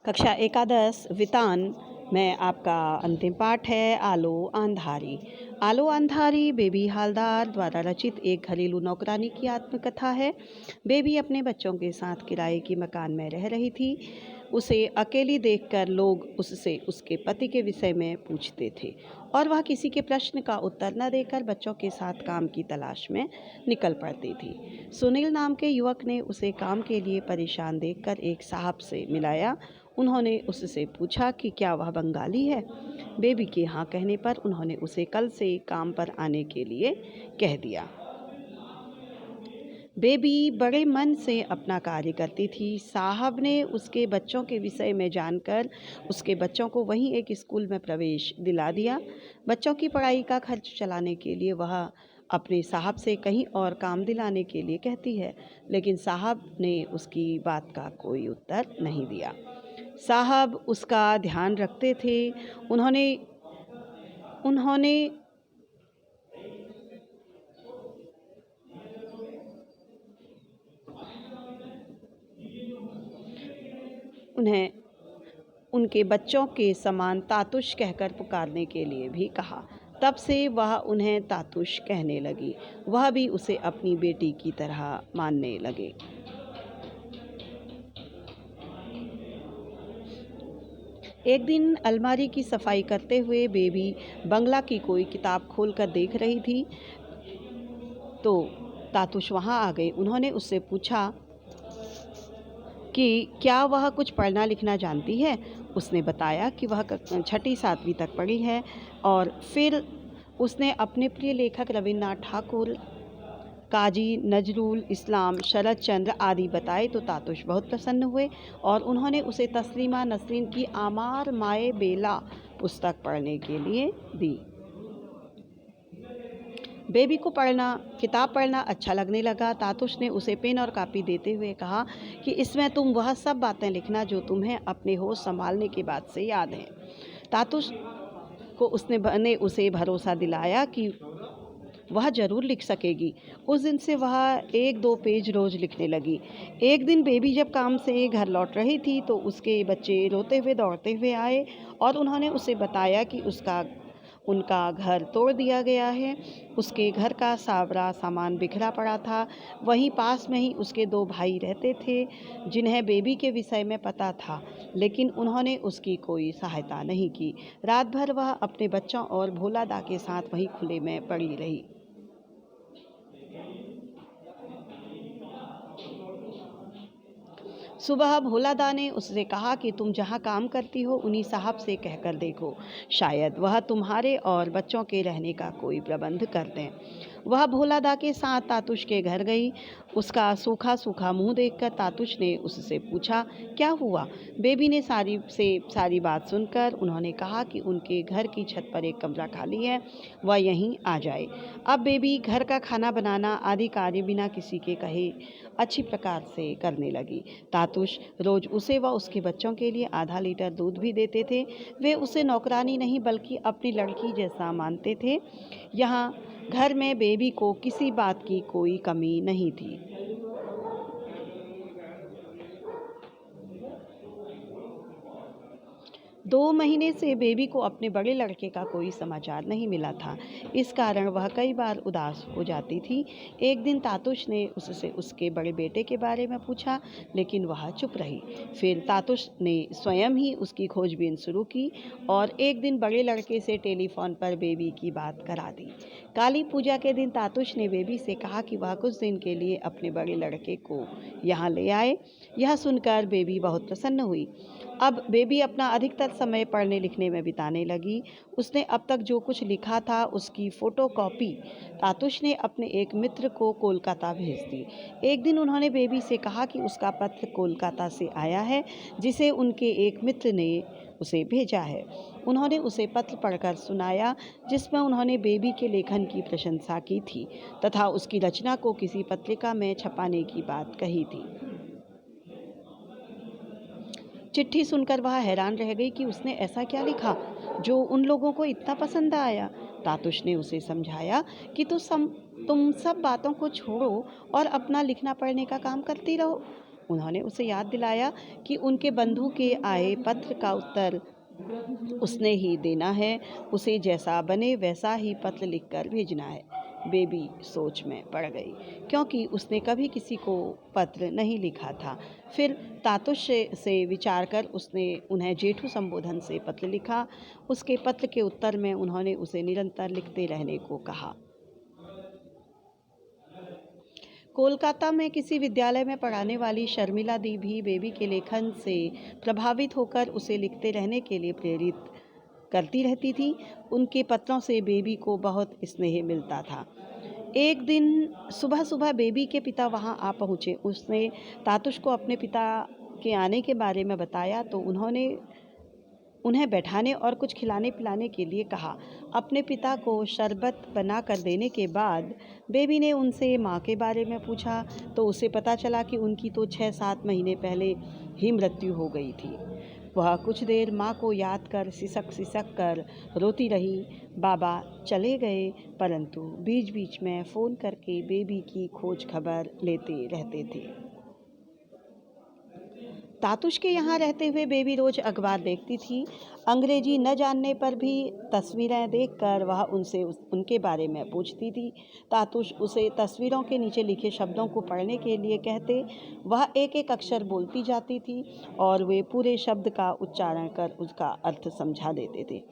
कक्षा एकादश वितान में आपका अंतिम पाठ है आलो अंधारी। आलो अंधारी बेबी हालदार द्वारा रचित एक घरेलू नौकरानी की आत्मकथा है। बेबी अपने बच्चों के साथ किराए की मकान में रह रही थी। उसे अकेली देखकर लोग उससे उसके पति के विषय में पूछते थे और वह किसी के प्रश्न का उत्तर न देकर बच्चों के साथ काम की तलाश में निकल पड़ती थी। सुनील नाम के युवक ने उसे काम के लिए परेशान देखकर एक साहब से मिलाया। उन्होंने उससे पूछा कि क्या वह बंगाली है। बेबी के हाँ कहने पर उन्होंने उसे कल से काम पर आने के लिए कह दिया। बेबी बड़े मन से अपना कार्य करती थी। साहब ने उसके बच्चों के विषय में जानकर उसके बच्चों को वहीं एक स्कूल में प्रवेश दिला दिया। बच्चों की पढ़ाई का खर्च चलाने के लिए वह अपने साहब से कहीं और काम दिलाने के लिए कहती है, लेकिन साहब ने उसकी बात का कोई उत्तर नहीं दिया। साहब उसका ध्यान रखते थे। उन्होंने उन्होंने उन्हें उनके बच्चों के समान तातुश कहकर पुकारने के लिए भी कहा। तब से वह उन्हें तातुश कहने लगी। वह भी उसे अपनी बेटी की तरह मानने लगे। एक दिन अलमारी की सफाई करते हुए बेबी बंगला की कोई किताब खोलकर देख रही थी तो तातुश वहां आ गई। उन्होंने उससे पूछा कि क्या वह कुछ पढ़ना लिखना जानती है। उसने बताया कि वह छठी सातवीं तक पढ़ी है और फिर उसने अपने प्रिय लेखक रविन्द्रनाथ ठाकुर, काजी नजरुल इस्लाम, शरद चंद्र आदि बताए तो तातुश बहुत प्रसन्न हुए और उन्होंने उसे तस्लीमा नसरीन की आमार माए बेला पुस्तक पढ़ने के लिए दी। बेबी को किताब पढ़ना अच्छा लगने लगा। तातुश ने उसे पेन और कापी देते हुए कहा कि इसमें तुम वह सब बातें लिखना जो तुम्हें अपने होश संभालने के बाद से याद हैं। तातुश को उसने उसे भरोसा दिलाया कि वह जरूर लिख सकेगी। उस दिन से वह 1-2 पेज रोज लिखने लगी। एक दिन बेबी जब काम से घर लौट रही थी तो उसके बच्चे रोते हुए दौड़ते हुए आए और उन्होंने उसे बताया कि उनका घर तोड़ दिया गया है। उसके घर का सारा सामान बिखरा पड़ा था। वहीं पास में ही उसके 2 भाई रहते थे जिन्हें बेबी के विषय में पता था, लेकिन उन्होंने उसकी कोई सहायता नहीं की। रात भर वह अपने बच्चों और भोला दा के साथ वहीं खुले में पड़ी रही। सुबह भोला दा ने उससे कहा कि तुम जहाँ काम करती हो उन्हीं साहब से कहकर देखो, शायद वह तुम्हारे और बच्चों के रहने का कोई प्रबंध कर दें। वह भोला दा के साथ तातुश के घर गई। उसका सूखा सूखा मुंह देखकर तातुश ने उससे पूछा, क्या हुआ। बेबी ने सारी बात सुनकर उन्होंने कहा कि उनके घर की छत पर एक कमरा खाली है, वह यहीं आ जाए। अब बेबी घर का खाना बनाना आदि कार्य बिना किसी के कहे अच्छी प्रकार से करने लगी। तातुश रोज उसे व उसके बच्चों के लिए आधा लीटर दूध भी देते थे। वे उसे नौकरानी नहीं बल्कि अपनी लड़की जैसा मानते थे। यहाँ घर में बेबी को किसी बात की कोई कमी नहीं थी। 2 महीने से बेबी को अपने बड़े लड़के का कोई समाचार नहीं मिला था। इस कारण वह कई बार उदास हो जाती थी। एक दिन तातुश ने उससे उसके बड़े बेटे के बारे में पूछा, लेकिन वह चुप रही। फिर तातुश ने स्वयं ही उसकी खोजबीन शुरू की और एक दिन बड़े लड़के से टेलीफोन पर बेबी की बात करा दी। काली पूजा के दिन तातुश ने बेबी से कहा कि वह कुछ दिन के लिए अपने बड़े लड़के को यहाँ ले आए। यह सुनकर बेबी बहुत प्रसन्न हुई। अब बेबी अपना अधिकतर समय पढ़ने लिखने में बिताने लगी। उसने अब तक जो कुछ लिखा था उसकी फोटोकॉपी तातुश ने अपने एक मित्र को कोलकाता भेज दी। एक दिन उन्होंने बेबी से कहा कि उसका पत्र कोलकाता से आया है जिसे उनके एक मित्र ने उसे भेजा है। उन्होंने उसे पत्र पढ़कर सुनाया जिसमें उन्होंने बेबी के लेखन की प्रशंसा की थी तथा उसकी रचना को किसी पत्रिका में छपाने की बात कही थी। चिट्ठी सुनकर वह हैरान रह गई कि उसने ऐसा क्या लिखा जो उन लोगों को इतना पसंद आया। तातुश ने उसे समझाया कि तुम सब बातों को छोड़ो और अपना लिखना पढ़ने का काम करती रहो। उन्होंने उसे याद दिलाया कि उनके बंधु के आए पत्र का उत्तर उसने ही देना है, उसे जैसा बने वैसा ही पत्र लिखकर भेजना है। बेबी सोच में पड़ गई, क्योंकि उसने कभी किसी को पत्र नहीं लिखा था। फिर तातुश से विचार कर उसने उन्हें जेठू संबोधन से पत्र लिखा। उसके पत्र के उत्तर में उन्होंने उसे निरंतर लिखते रहने को कहा। कोलकाता में किसी विद्यालय में पढ़ाने वाली शर्मिला दी भी बेबी के लेखन से प्रभावित होकर उसे लिखते रहने के लिए प्रेरित करती रहती थी। उनके पत्रों से बेबी को बहुत स्नेह मिलता था। एक दिन सुबह सुबह बेबी के पिता वहां आ पहुंचे। उसने तातुश को अपने पिता के आने के बारे में बताया तो उन्होंने उन्हें बैठाने और कुछ खिलाने पिलाने के लिए कहा। अपने पिता को शरबत बना कर देने के बाद बेबी ने उनसे माँ के बारे में पूछा तो उसे पता चला कि उनकी तो 6-7 महीने पहले ही मृत्यु हो गई थी। वह कुछ देर माँ को याद कर सिसक सिसक कर रोती रही। बाबा चले गए, परंतु बीच बीच में फ़ोन करके बेबी की खोज खबर लेते रहते थे। तातुश के यहाँ रहते हुए बेबी रोज अखबार देखती थी। अंग्रेजी न जानने पर भी तस्वीरें देखकर वह उनसे उनके बारे में पूछती थी। तातुश उसे तस्वीरों के नीचे लिखे शब्दों को पढ़ने के लिए कहते। वह एक एक अक्षर बोलती जाती थी और वे पूरे शब्द का उच्चारण कर उसका अर्थ समझा देते थे।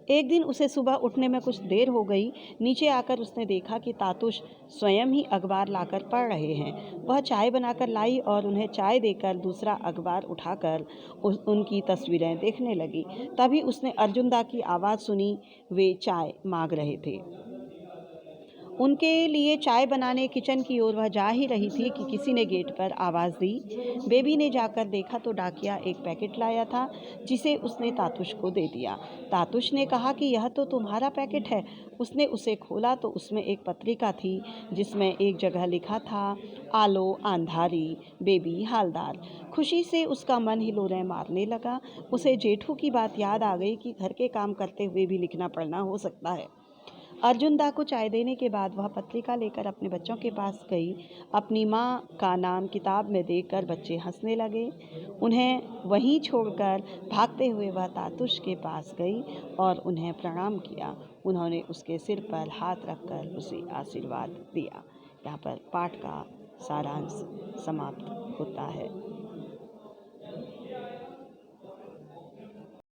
एक दिन उसे सुबह उठने में कुछ देर हो गई। नीचे आकर उसने देखा कि तातुश स्वयं ही अखबार लाकर पढ़ रहे हैं। वह चाय बनाकर लाई और उन्हें चाय देकर दूसरा अखबार उठाकर उनकी तस्वीरें देखने लगी। तभी उसने अर्जुनदा की आवाज़ सुनी। वे चाय मांग रहे थे। उनके लिए चाय बनाने किचन की ओर वह जा ही रही थी कि किसी ने गेट पर आवाज़ दी। बेबी ने जाकर देखा तो डाकिया एक पैकेट लाया था, जिसे उसने तातुश को दे दिया। तातुश ने कहा कि यह तो तुम्हारा पैकेट है। उसने उसे खोला तो उसमें एक पत्रिका थी, जिसमें एक जगह लिखा था, आलो आंधारी बेबी हालदार। खुशी से उसका मन हिलोरें मारने लगा। उसे जेठू की बात याद आ गई कि घर के काम करते हुए भी लिखना पढ़ना हो सकता है। अर्जुनदा को चाय देने के बाद वह पत्रिका लेकर अपने बच्चों के पास गई। अपनी माँ का नाम किताब में देखकर बच्चे हंसने लगे। उन्हें वहीं छोड़कर भागते हुए वह तातुश के पास गई और उन्हें प्रणाम किया। उन्होंने उसके सिर पर हाथ रखकर उसे आशीर्वाद दिया। यहाँ पर पाठ का सारांश समाप्त होता है।